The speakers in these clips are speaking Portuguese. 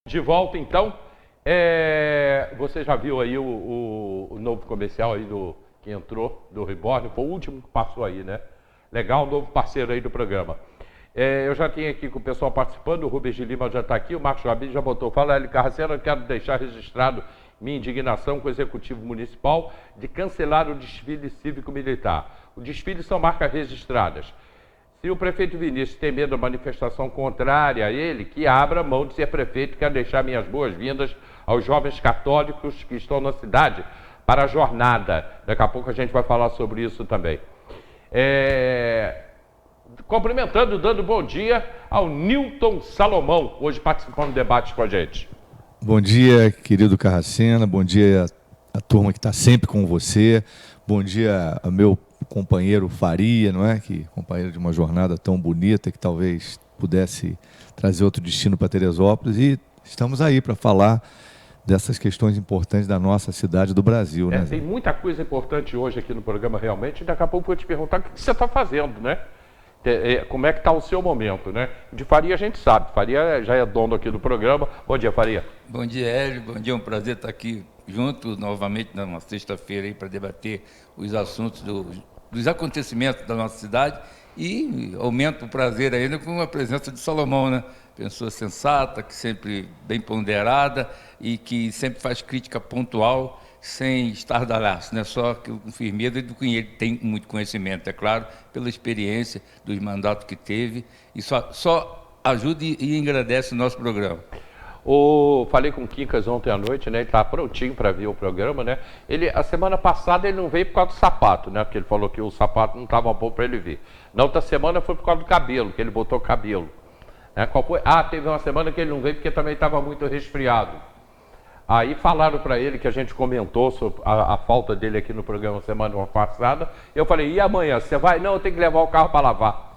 De volta, então. Você já viu aí o novo comercial aí que entrou do Reborn? Foi o último que passou aí, né? Legal, novo parceiro aí do programa. Eu já tinha aqui com o pessoal participando, o Rubens de Lima já está aqui, o Marcos Gabi já botou. Fala, Hélio Carracena, eu quero deixar registrado minha indignação com o Executivo Municipal de cancelar o desfile cívico-militar. Os desfiles são marcas registradas. Se o prefeito Vinícius tem medo da manifestação contrária a ele, que abra mão de ser prefeito, quero deixar minhas boas-vindas aos jovens católicos que estão na cidade para a jornada. Daqui a pouco a gente vai falar sobre isso também. Cumprimentando, dando bom dia ao Nilton Salomão, hoje participando do debate com a gente. Bom dia, querido Carracena, bom dia a turma que está sempre com você, bom dia ao meu companheiro Faria, não é? Que companheiro de uma jornada tão bonita que talvez pudesse trazer outro destino para Teresópolis, e estamos aí para falar dessas questões importantes da nossa cidade, do Brasil, né? Tem muita coisa importante hoje aqui no programa, realmente, e daqui a pouco eu vou te perguntar o que você está fazendo, né? Como é que está o seu momento, né? De Faria a gente sabe, Faria já é dono aqui do programa. Bom dia, Faria. Bom dia, Hélio, bom dia, é um prazer estar aqui junto novamente numa sexta-feira aí para debater os assuntos dos acontecimentos da nossa cidade, e aumenta o prazer ainda com a presença de Salomão, né? Pessoa sensata, que sempre bem ponderada e que sempre faz crítica pontual, sem estardalhaço, né? Só com firmeza, do que ele tem muito conhecimento, é claro, pela experiência dos mandatos que teve, e só ajuda e engrandece o nosso programa. Falei com o Quincas ontem à noite, né? Ele está prontinho para ver o programa, né? A semana passada ele não veio por causa do sapato, né? Porque ele falou que o sapato não estava bom para ele vir. Na outra semana foi por causa do cabelo, que ele botou cabelo. Né? Qual foi? Teve uma semana que ele não veio porque também estava muito resfriado. Aí falaram para ele, que a gente comentou sobre a falta dele aqui no programa semana passada. Eu falei, e amanhã? Você vai? Não, eu tenho que levar o carro para lavar.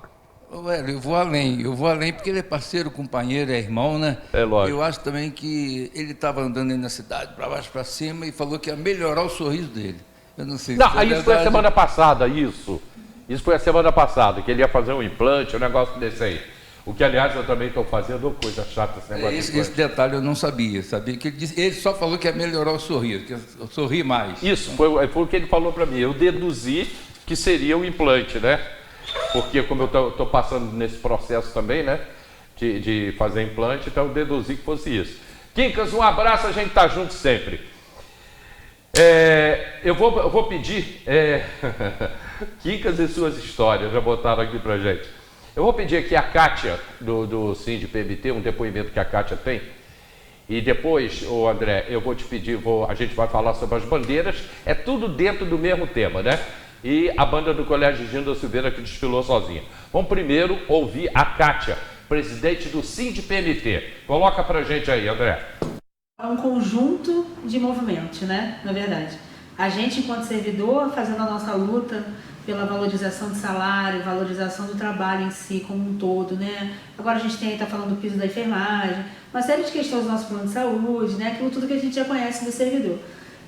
Eu vou além, porque ele é parceiro, companheiro, é irmão, né? É lógico. Eu acho também que ele estava andando aí na cidade, para baixo, para cima, e falou que ia melhorar o sorriso dele. Eu não sei se isso verdade. Foi a semana passada, isso. Isso foi a semana passada, que ele ia fazer um implante, um negócio desse aí. O que, aliás, eu também estou fazendo, coisa chata esse negócio. Esse detalhe eu não sabia. Sabia que ele só falou que ia melhorar o sorriso, que ia sorrir mais. Isso, foi o que ele falou para mim. Eu deduzi que seria o implante, né? Porque como eu estou passando nesse processo também, né? De fazer implante, então eu deduzi que fosse isso. Quincas, um abraço, a gente está junto sempre. Eu vou pedir... Quincas e suas histórias, já botaram aqui pra gente. Eu vou pedir aqui a Kátia, do SINDI-PMT, um depoimento que a Kátia tem. E depois, André, eu vou te pedir, a gente vai falar sobre as bandeiras. É tudo dentro do mesmo tema, né? E a banda do Colégio Ginda Silveira, que desfilou sozinha. Vamos primeiro ouvir a Kátia, presidente do SINDI-PMT. Coloca pra gente aí, André. É um conjunto de movimentos, né? Na verdade. A gente, enquanto servidor, fazendo a nossa luta pela valorização do salário, valorização do trabalho em si como um todo, né? Agora a gente está falando do piso da enfermagem, uma série de questões do nosso plano de saúde, né? Aquilo tudo que a gente já conhece do servidor.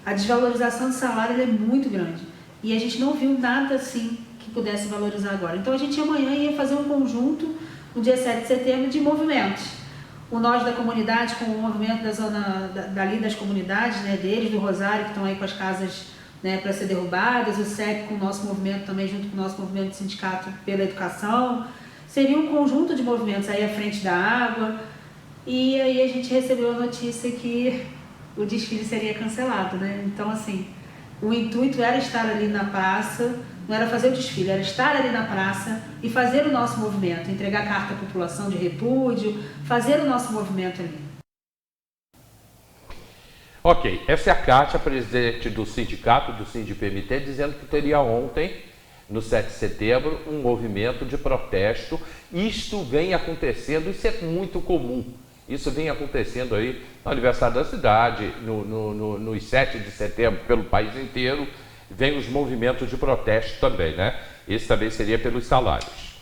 A desvalorização do salário é muito grande e a gente não viu nada assim que pudesse valorizar agora. Então a gente amanhã ia fazer um conjunto, no dia 7 de setembro, de movimentos. O Nós da Comunidade, com o movimento da zona dali das comunidades, né? Deles, do Rosário, que estão aí com as casas, né, para ser derrubadas, o CEP com o nosso movimento também, junto com o nosso movimento de sindicato pela educação. Seria um conjunto de movimentos aí à frente da água. E aí a gente recebeu a notícia que o desfile seria cancelado, né? Então, assim, o intuito era estar ali na praça, não era fazer o desfile, era estar ali na praça e fazer o nosso movimento, entregar carta à população de repúdio, fazer o nosso movimento ali. Ok, essa é a Kátia, presidente do sindicato, do SINDI-PMT, dizendo que teria ontem, no 7 de setembro, um movimento de protesto. Isto vem acontecendo, isso é muito comum. Isso vem acontecendo aí no aniversário da cidade, nos 7 de setembro, pelo país inteiro, vem os movimentos de protesto também, né? Esse também seria pelos salários.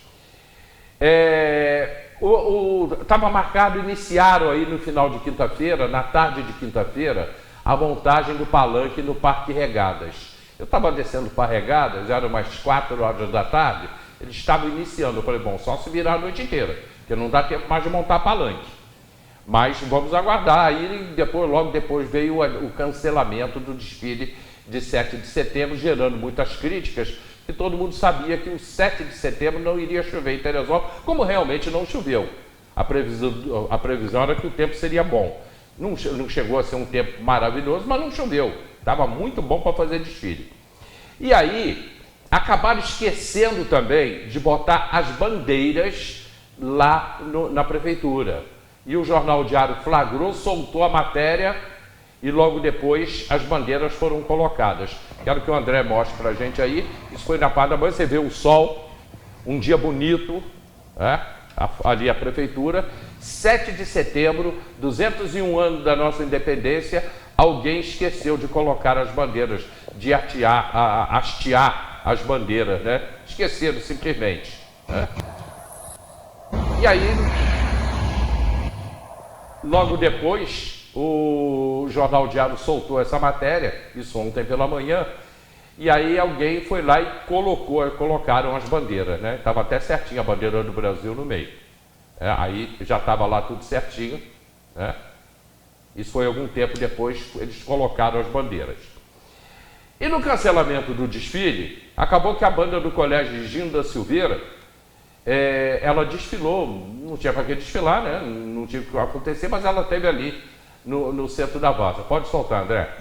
Estava marcado, iniciaram aí no final de quinta-feira, na tarde de quinta-feira, a montagem do palanque no Parque Regadas. Eu estava descendo para Regadas, eram umas 4 horas da tarde, eles estavam iniciando. Eu falei, bom, só se virar a noite inteira, porque não dá tempo mais de montar palanque. Mas vamos aguardar. Aí depois, logo depois veio o cancelamento do desfile de 7 de setembro, gerando muitas críticas, que todo mundo sabia que o 7 de setembro não iria chover em Teresópolis, como realmente não choveu. A previsão era que o tempo seria bom. Não chegou a ser um tempo maravilhoso, mas não choveu. Estava muito bom para fazer desfile. E aí, acabaram esquecendo também de botar as bandeiras lá na prefeitura. E o Jornal Diário flagrou, soltou a matéria e logo depois as bandeiras foram colocadas. Quero que o André mostre para a gente aí. Isso foi na parte da manhã, você vê o sol, um dia bonito, ali a prefeitura. 7 de setembro, 201 anos da nossa independência, alguém esqueceu de colocar as bandeiras, de hastear as bandeiras, né? Esqueceram simplesmente. Né? E aí, logo depois, o Jornal Diário soltou essa matéria, isso ontem pela manhã, e aí alguém foi lá e colocaram as bandeiras, né? Estava até certinho a bandeira do Brasil no meio. Aí já estava lá tudo certinho, né? Isso foi algum tempo depois, eles colocaram as bandeiras. E no cancelamento do desfile, acabou que a banda do Colégio Gino da Silveira, ela desfilou, não tinha para que desfilar, né? Não tinha o que acontecer, mas ela esteve ali no centro da Vaza. Pode soltar, André.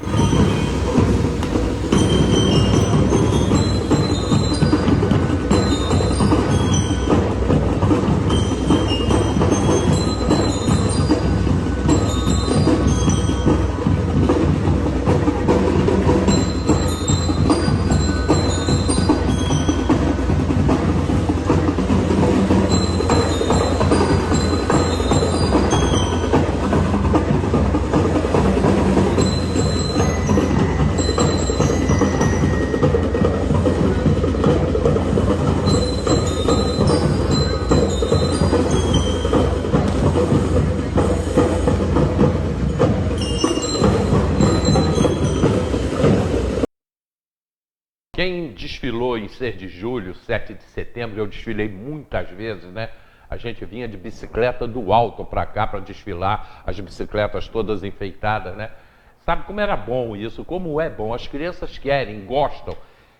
Quem desfilou em 6 de julho, 7 de setembro, eu desfilei muitas vezes, né? A gente vinha de bicicleta do alto para cá para desfilar, as bicicletas todas enfeitadas, né? Sabe como era bom isso, como é bom, as crianças querem, gostam.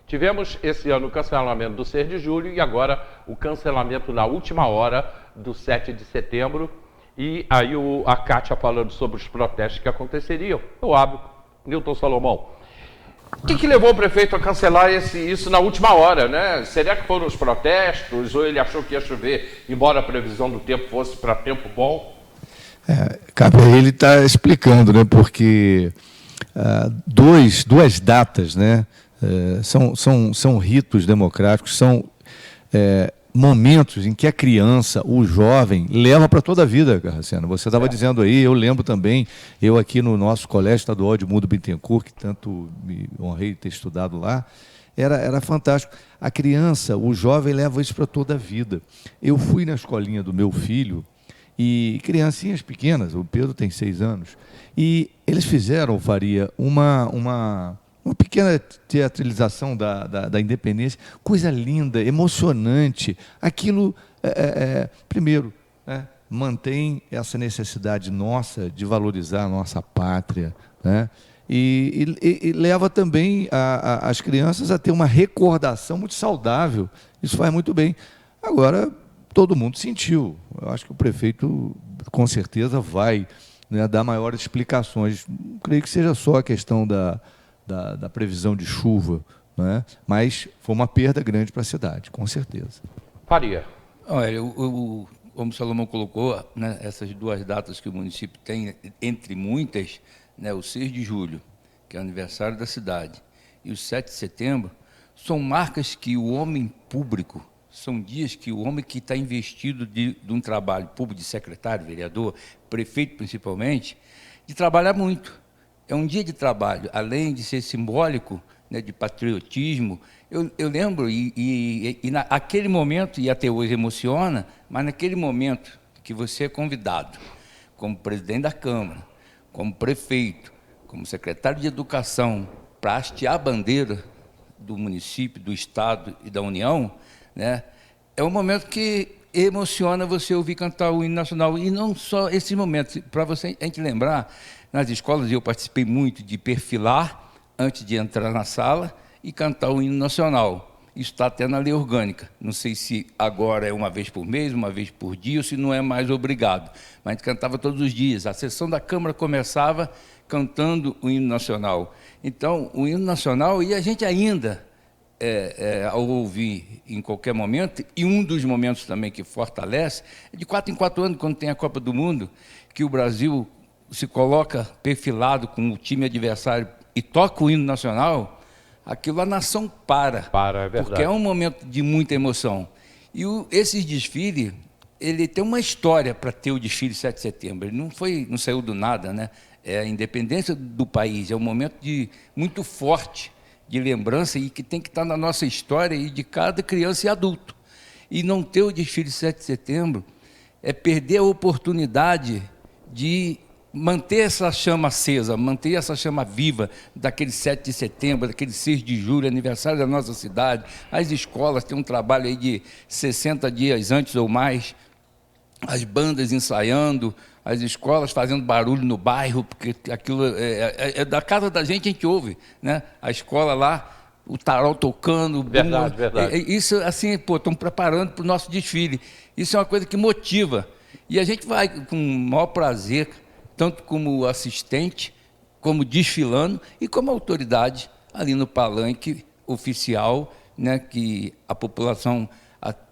Tivemos esse ano o cancelamento do 6 de julho e agora o cancelamento na última hora do 7 de setembro. E aí a Kátia falando sobre os protestos que aconteceriam. Eu abro, Newton Salomão. O que levou o prefeito a cancelar isso na última hora, né? Será que foram os protestos ou ele achou que ia chover, embora a previsão do tempo fosse para tempo bom? Cabe a ele estar explicando, né? Porque duas datas, né? São ritos democráticos, são momentos em que a criança, o jovem, leva para toda a vida, Carracena. Você estava dizendo aí, eu lembro também, eu aqui no nosso Colégio Estadual de Edmundo Bittencourt, que tanto me honrei de ter estudado lá, era fantástico. A criança, o jovem, leva isso para toda a vida. Eu fui na escolinha do meu filho, e criancinhas pequenas, o Pedro tem 6 anos, e eles fizeram, Faria, uma pequena teatralização da independência, coisa linda, emocionante. Aquilo, primeiro, né, mantém essa necessidade nossa de valorizar a nossa pátria, né, e leva também as crianças a ter uma recordação muito saudável. Isso faz muito bem. Agora, todo mundo sentiu. Eu acho que o prefeito, com certeza, vai, né, dar maiores explicações. Não creio que seja só a questão da previsão de chuva, né? Mas foi uma perda grande para a cidade, com certeza. Faria. Olha, como o Salomão colocou, né, essas duas datas que o município tem, entre muitas, né, o 6 de julho, que é o aniversário da cidade, e o 7 de setembro, são marcas que o homem público, são dias que o homem que está investido de um trabalho público, de secretário, vereador, prefeito principalmente, de trabalhar muito. É um dia de trabalho, além de ser simbólico, né, de patriotismo. Eu lembro, naquele momento, e até hoje emociona, mas naquele momento que você é convidado, como presidente da Câmara, como prefeito, como secretário de Educação, para hastear a bandeira do município, do Estado e da União, né, é um momento que emociona você ouvir cantar o hino nacional. E não só esses momentos. Para você, a gente lembrar, nas escolas eu participei muito de perfilar antes de entrar na sala e cantar o hino nacional. Isso está até na lei orgânica. Não sei se agora é uma vez por mês, uma vez por dia, ou se não é mais obrigado. Mas a gente cantava todos os dias. A sessão da Câmara começava cantando o hino nacional. Então, o hino nacional, e a gente ainda, ao ouvir em qualquer momento, e um dos momentos também que fortalece, é de 4 em 4 anos, quando tem a Copa do Mundo, que o Brasil se coloca perfilado com o time adversário e toca o hino nacional, aquilo a nação para. Para, é verdade. Porque é um momento de muita emoção. E esse desfile, ele tem uma história para ter o desfile 7 de setembro. Ele não saiu do nada, né? É a independência do país, é um momento muito forte de lembrança e que tem que estar na nossa história e de cada criança e adulto. E não ter o desfile 7 de setembro é perder a oportunidade de manter essa chama acesa, manter essa chama viva daquele 7 de setembro, daquele 6 de julho, aniversário da nossa cidade. As escolas têm um trabalho aí de 60 dias antes ou mais, as bandas ensaiando, as escolas fazendo barulho no bairro, porque aquilo é da casa da gente, a gente ouve, né? A escola lá, o tarol tocando, o verdade, verdade. Isso, assim, estão preparando para o nosso desfile. Isso é uma coisa que motiva. E a gente vai com o maior prazer, tanto como assistente, como desfilando e como autoridade ali no palanque oficial, né, que a população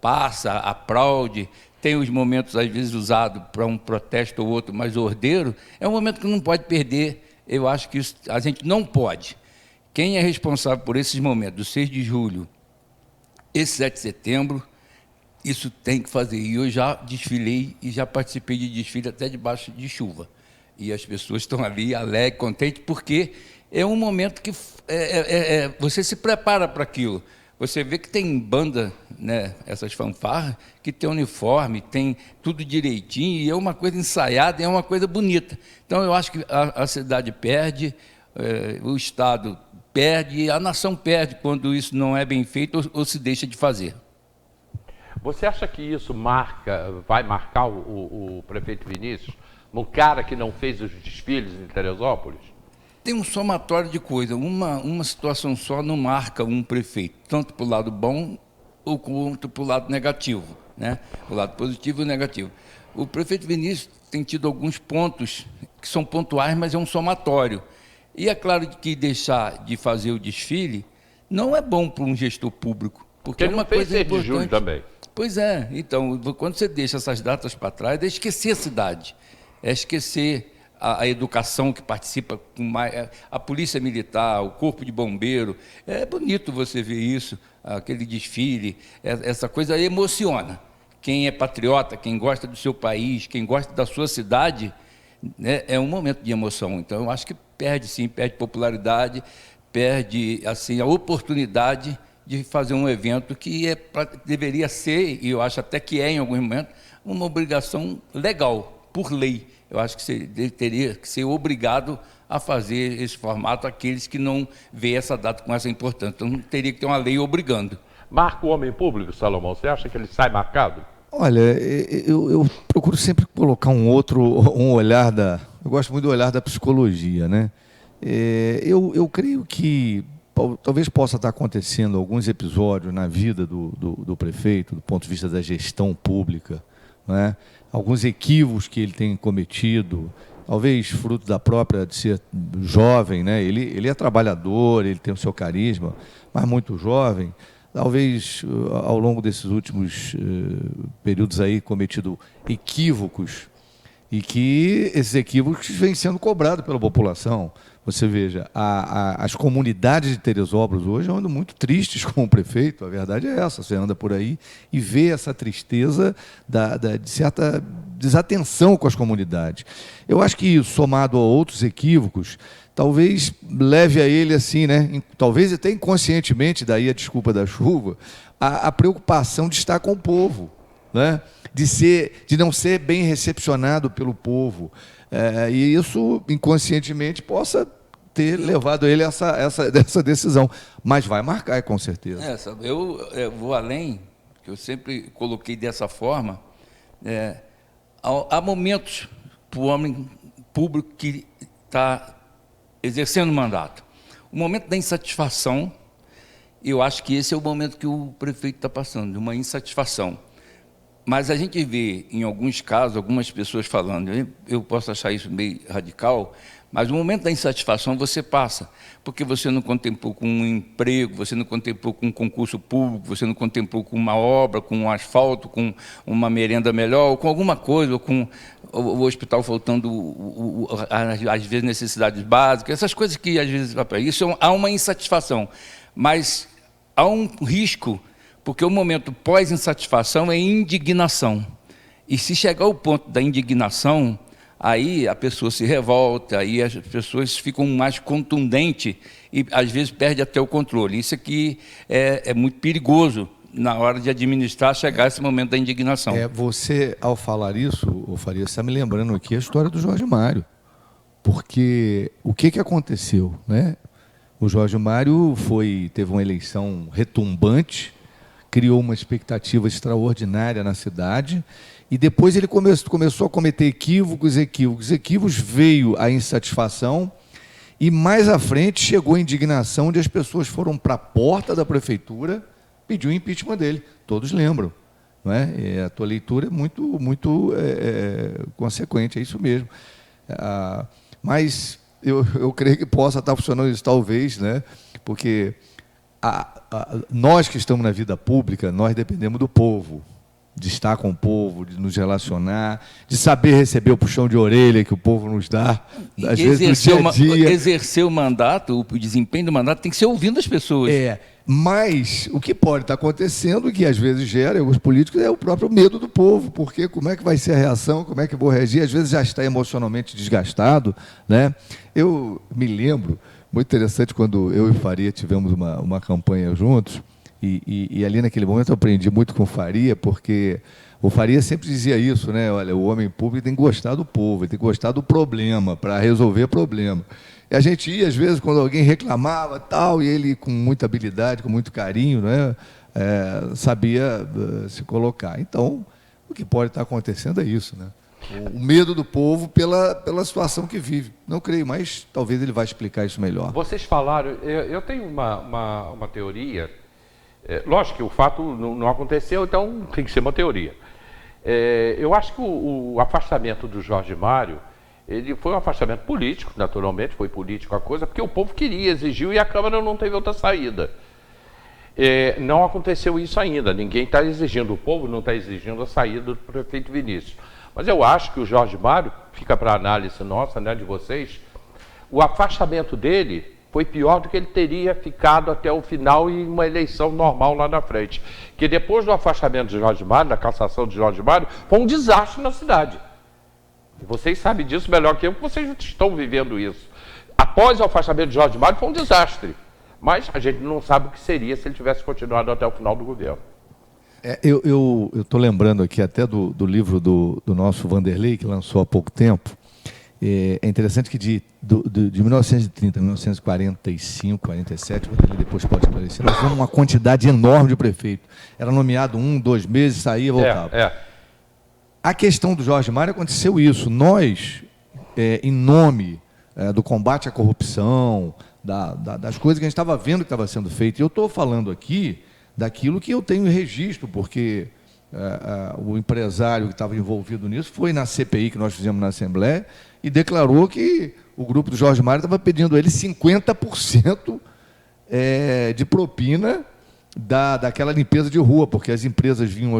passa, aplaude, tem os momentos, às vezes, usados para um protesto ou outro mais ordeiro. É um momento que não pode perder. Eu acho que isso, a gente não pode. Quem é responsável por esses momentos, do 6 de julho, esse 7 de setembro, isso tem que fazer. E eu já desfilei e já participei de desfile até debaixo de chuva. E as pessoas estão ali alegres, contentes, porque é um momento que você se prepara para aquilo. Você vê que tem banda, né, essas fanfarras, que tem uniforme, tem tudo direitinho, e é uma coisa ensaiada, é uma coisa bonita. Então, eu acho que a cidade perde, o Estado perde, e a nação perde quando isso não é bem feito ou se deixa de fazer. Você acha que isso vai marcar o prefeito Vinícius, um cara que não fez os desfiles em Teresópolis? Tem um somatório de coisas. Uma situação só não marca um prefeito, tanto para o lado bom ou quanto para o lado negativo, né? O lado positivo e o negativo. O prefeito Vinícius tem tido alguns pontos que são pontuais, mas é um somatório. E é claro que deixar de fazer o desfile não é bom para um gestor público, porque ele é uma não fez coisa 6 de importante. julho também. Pois é. Então, quando você deixa essas datas para trás, é esquecer a cidade, é esquecer a educação que participa, a polícia militar, o corpo de bombeiro. É bonito você ver isso, aquele desfile, essa coisa emociona. Quem é patriota, quem gosta do seu país, quem gosta da sua cidade, né, é um momento de emoção. Então, eu acho que perde popularidade, perde assim, a oportunidade de fazer um evento que deveria ser, e eu acho até que em algum momento, uma obrigação legal, por lei. Eu acho que você teria que ser obrigado a fazer esse formato aqueles que não veem essa data com essa importância. Então, teria que ter uma lei obrigando. Marca o homem público, Salomão? Você acha que ele sai marcado? Olha, eu procuro sempre colocar um olhar eu gosto muito do olhar da psicologia, né? Eu creio que talvez possa estar acontecendo alguns episódios na vida do prefeito, do ponto de vista da gestão pública, né? Alguns equívocos que ele tem cometido, talvez fruto da própria de ser jovem, né? Ele é trabalhador, ele tem o seu carisma, mas muito jovem. Talvez ao longo desses últimos períodos aí cometido equívocos, e que esses equívocos vêm sendo cobrados pela população. Você veja, as comunidades de Teresópolis hoje andam muito tristes com o prefeito, a verdade é essa. Você anda por aí e vê essa tristeza de certa desatenção com as comunidades. Eu acho que, somado a outros equívocos, talvez leve a ele assim, né? Talvez até inconscientemente, daí a desculpa da chuva, a preocupação de estar com o povo, né? De não ser bem recepcionado pelo povo. E isso, inconscientemente, possa ter levado ele a essa decisão. Mas vai marcar, com certeza. Eu vou além, que eu sempre coloquei dessa forma, há momentos para o homem público que está exercendo o mandato. O momento da insatisfação, eu acho que esse é o momento que o prefeito está passando, de uma insatisfação. Mas a gente vê, em alguns casos, algumas pessoas falando, eu posso achar isso meio radical, mas o momento da insatisfação você passa, porque você não contemplou com um emprego, você não contemplou com um concurso público, você não contemplou com uma obra, com um asfalto, com uma merenda melhor, ou com alguma coisa, ou com o hospital faltando, às vezes, necessidades básicas, essas coisas que, às vezes, isso há uma insatisfação, mas há um risco, porque o momento pós-insatisfação é indignação. E se chegar ao ponto da indignação, aí a pessoa se revolta, aí as pessoas ficam mais contundentes e, às vezes, perde até o controle. Isso aqui é muito perigoso na hora de administrar, chegar esse momento da indignação. Você, ao falar isso, Faria, está me lembrando aqui a história do Jorge Mário. Porque o que aconteceu, né? O Jorge Mário teve uma eleição retumbante, criou uma expectativa extraordinária na cidade, e depois ele começou a cometer equívocos, veio a insatisfação, e mais à frente chegou a indignação, onde as pessoas foram para a porta da prefeitura pedir o impeachment dele. Todos lembram, não é? A tua leitura é muito consequente, é isso mesmo. Mas eu creio que possa estar funcionando isso, talvez, né? Porque nós que estamos na vida pública, nós dependemos do povo, de estar com o povo, de nos relacionar, de saber receber o puxão de orelha que o povo nos dá, às vezes no dia a dia. Exercer o mandato, o desempenho do mandato tem que ser ouvindo as pessoas. Mas o que pode estar acontecendo, que às vezes gera alguns políticos, é o próprio medo do povo, porque como é que vai ser a reação, como é que eu vou reagir, às vezes já está emocionalmente desgastado, né? Eu me lembro, muito interessante, quando eu e Faria tivemos uma campanha juntos, e ali naquele momento eu aprendi muito com o Faria, porque o Faria sempre dizia isso, né? Olha, o homem público tem que gostar do povo, ele tem que gostar do problema, para resolver problema. E a gente ia, às vezes, quando alguém reclamava, tal, e ele, com muita habilidade, com muito carinho, né? Sabia se colocar. Então, o que pode estar acontecendo é isso, né? O medo do povo pela situação que vive. Não creio, mas talvez ele vai explicar isso melhor. Vocês falaram, eu tenho uma teoria. Lógico que o fato não aconteceu, então tem que ser uma teoria. Eu acho que o afastamento do Jorge Mário, ele foi um afastamento político, naturalmente, foi político a coisa, porque o povo queria, exigiu, e a Câmara não teve outra saída. Não aconteceu isso ainda, ninguém está exigindo, o povo não está exigindo a saída do prefeito Vinícius. Mas eu acho que o Jorge Mário, fica para análise nossa, né, de vocês, o afastamento dele foi pior do que ele teria ficado até o final em uma eleição normal lá na frente. Que depois do afastamento de Jorge Mário, da cassação de Jorge Mário, foi um desastre na cidade. E vocês sabem disso melhor que eu, porque vocês estão vivendo isso. Após o afastamento de Jorge Mário, foi um desastre. Mas a gente não sabe o que seria se ele tivesse continuado até o final do governo. Eu estou lembrando aqui até do livro do nosso Vanderlei, que lançou há pouco tempo. É interessante que de 1930 a 1945, 47, o Vanderlei depois pode esclarecer, nós tivemos uma quantidade enorme de prefeitos. Era nomeado 1, 2 meses, saía, voltava. A questão do Jorge Mário aconteceu isso. Nós, em nome do combate à corrupção, das coisas que a gente estava vendo que estava sendo feito, e eu estou falando aqui daquilo que eu tenho em registro, porque o empresário que estava envolvido nisso foi na CPI que nós fizemos na Assembleia e declarou que o grupo do Jorge Mário estava pedindo a ele 50% de propina daquela limpeza de rua, porque as empresas vinham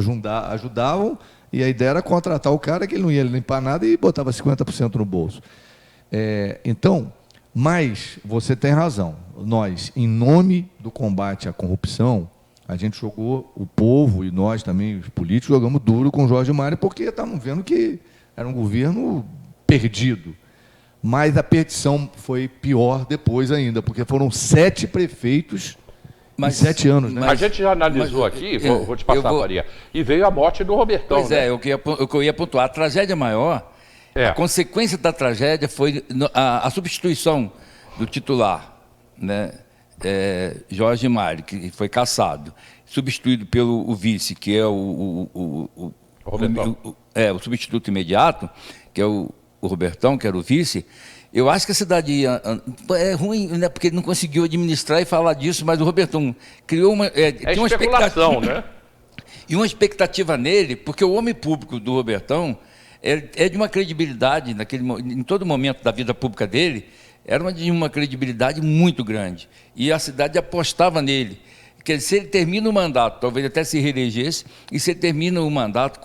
ajudavam, e a ideia era contratar o cara, que ele não ia limpar nada, e botava 50% no bolso. Então, mas você tem razão. Nós, em nome do combate à corrupção, a gente jogou, o povo e nós também, os políticos, jogamos duro com o Jorge Mário, porque estavam vendo que era um governo perdido. Mas a perdição foi pior depois ainda, porque foram 7 prefeitos em 7 anos. Né? A gente já analisou aqui, vou te passar, Faria, e veio a morte do Robertão. Pois né? o que eu ia pontuar. A tragédia maior, a consequência da tragédia foi a substituição do titular, né? Jorge Mário, que foi cassado. substituído pelo o vice, que é o substituto imediato, que é o Robertão, que era o vice. Eu acho que a cidade é ruim, né, porque ele não conseguiu administrar e falar disso, mas o Robertão criou tinha uma especulação, né? E uma expectativa nele, porque o homem público do Robertão é de uma credibilidade, em todo momento da vida pública dele, era de uma credibilidade muito grande. E a cidade apostava nele. Quer dizer, se ele termina o mandato, talvez até se reelegesse, e se ele termina o mandato,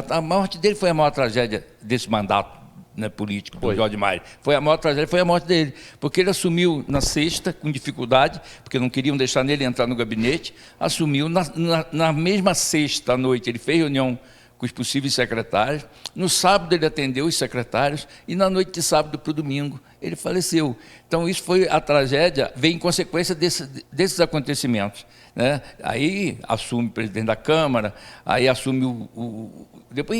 a morte dele foi a maior tragédia desse mandato, né, político do Jorge Mário. Foi a maior tragédia, foi a morte dele. Porque ele assumiu na sexta, com dificuldade, porque não queriam deixar nele entrar no gabinete, assumiu na mesma sexta à noite, ele fez reunião com os possíveis secretários. No sábado ele atendeu os secretários e na noite de sábado para o domingo ele faleceu. Então isso foi a tragédia, veio em consequência desses acontecimentos, né? Aí assume o presidente da Câmara, aí assume depois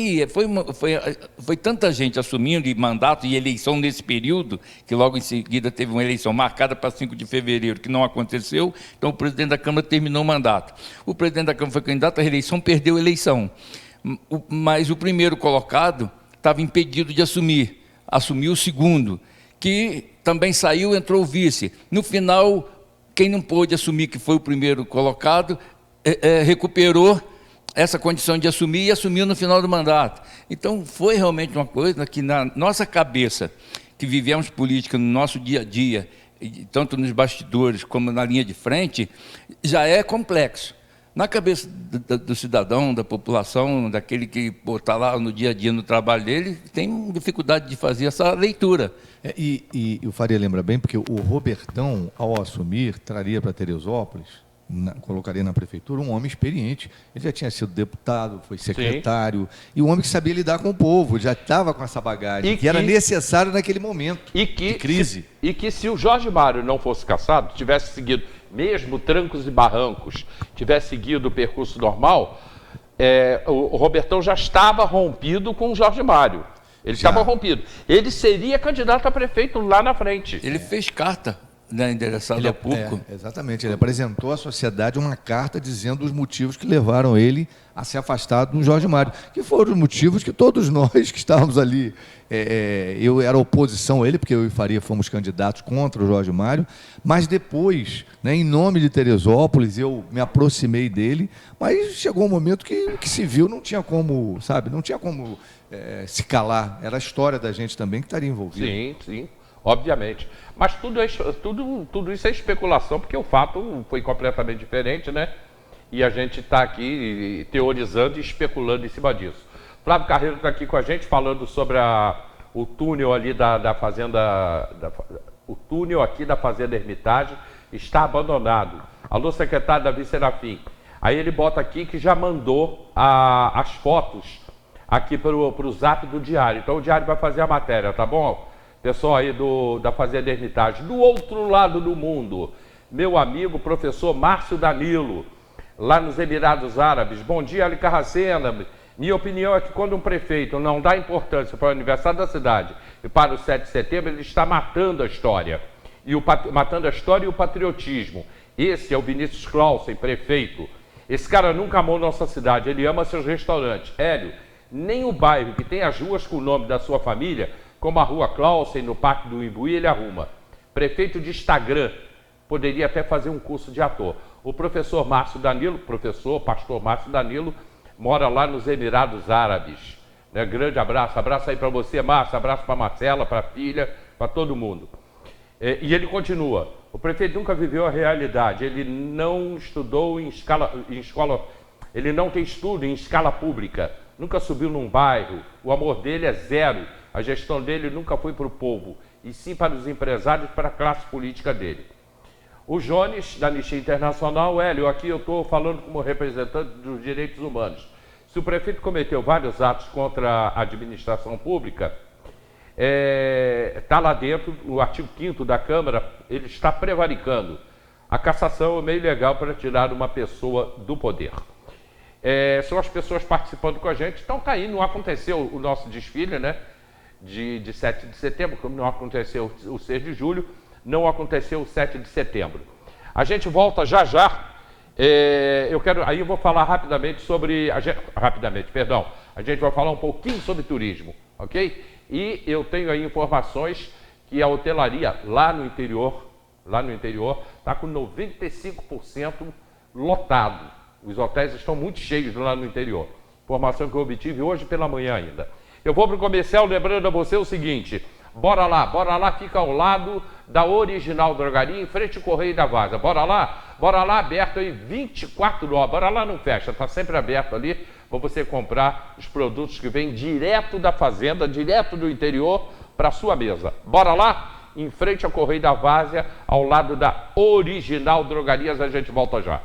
foi tanta gente assumindo e mandato e eleição nesse período, que logo em seguida teve uma eleição marcada para 5 de fevereiro, que não aconteceu, então o presidente da Câmara terminou o mandato. O presidente da Câmara foi candidato à reeleição, perdeu a eleição. Mas o primeiro colocado estava impedido de assumir, assumiu o segundo, que também saiu, entrou o vice. No final, quem não pôde assumir, que foi o primeiro colocado, recuperou essa condição de assumir e assumiu no final do mandato. Então, foi realmente uma coisa que na nossa cabeça, que vivemos política no nosso dia a dia, tanto nos bastidores como na linha de frente, já é complexo. Na cabeça do cidadão, da população, daquele que está lá no dia a dia no trabalho dele, tem dificuldade de fazer essa leitura. E o Faria lembra bem, porque o Robertão, ao assumir, traria para Teresópolis, colocaria na prefeitura, um homem experiente. Ele já tinha sido deputado, foi secretário, e um homem que sabia lidar com o povo, já estava com essa bagagem, que era necessário naquele momento de crise. E que se o Jorge Mário não fosse cassado, tivesse seguido, mesmo trancos e barrancos, tivesse seguido o percurso normal, o Robertão já estava rompido com o Jorge Mário. Ele estava rompido. Ele seria candidato a prefeito lá na frente. Ele fez carta, né, endereçada ao público. Exatamente. Ele apresentou à sociedade uma carta dizendo os motivos que levaram ele a se afastar do Jorge Mário, que foram os motivos que todos nós que estávamos ali, eu era oposição a ele, porque eu e Faria fomos candidatos contra o Jorge Mário, mas depois, né, em nome de Teresópolis, eu me aproximei dele, mas chegou um momento que se viu, não tinha como, sabe, não tinha como se calar, era a história da gente também que estaria envolvida. Sim, sim, obviamente. Mas tudo isso é especulação, porque o fato foi completamente diferente, né? E a gente está aqui teorizando e especulando em cima disso. Flávio Carreiro está aqui com a gente falando sobre o túnel ali da Fazenda... o túnel aqui da Fazenda Hermitage está abandonado. Alô, secretário Davi Serafim. Aí ele bota aqui que já mandou as fotos aqui para o zap do Diário. Então o Diário vai fazer a matéria, tá bom? Pessoal aí da Fazenda Hermitage. Do outro lado do mundo, meu amigo professor Márcio Danilo, lá nos Emirados Árabes. Bom dia, Ali Carracena. Minha opinião é que quando um prefeito não dá importância para o aniversário da cidade e para o 7 de setembro, ele está matando a história. Matando a história e o patriotismo. Esse é o Vinícius Clausen, prefeito. Esse cara nunca amou nossa cidade, ele ama seus restaurantes. Hélio, nem o bairro que tem as ruas com o nome da sua família, como a Rua Clausen, no Parque do Imbuí, ele arruma. Prefeito de Instagram, poderia até fazer um curso de ator. O professor Márcio Danilo, pastor Márcio Danilo, mora lá nos Emirados Árabes. Né? Grande abraço aí para você, Márcio, abraço para Marcela, para a filha, para todo mundo. E ele continua, o prefeito nunca viveu a realidade, ele não estudou em escola, ele não tem estudo em escala pública, nunca subiu num bairro, o amor dele é zero, a gestão dele nunca foi para o povo, e sim para os empresários, para a classe política dele. O Jones, da Anistia Internacional, Hélio, aqui eu estou falando como representante dos direitos humanos. Se o prefeito cometeu vários atos contra a administração pública, está lá dentro, o artigo 5º da Câmara, ele está prevaricando. A cassação é meio legal para tirar uma pessoa do poder. São as pessoas participando com a gente, então está aí, não aconteceu o nosso desfile, né, de 7 de setembro, como não aconteceu o 6 de julho, não aconteceu o 7 de setembro. A gente volta já Aí eu vou falar rapidamente sobre, a gente vai falar um pouquinho sobre turismo, ok? E eu tenho aí informações que a hotelaria lá no interior está com 95% lotado. Os hotéis estão muito cheios lá no interior. Informação que eu obtive hoje pela manhã ainda. Eu vou para o comercial lembrando a você o seguinte: bora lá, fica ao lado da Original Drogaria, em frente ao Correio da Vaza. Bora lá, aberto aí 24 horas. Bora lá, não fecha, está sempre aberto ali para você comprar os produtos que vêm direto da fazenda, direto do interior para sua mesa. Bora lá, em frente ao Correio da Várzea, ao lado da Original Drogarias. A gente volta já.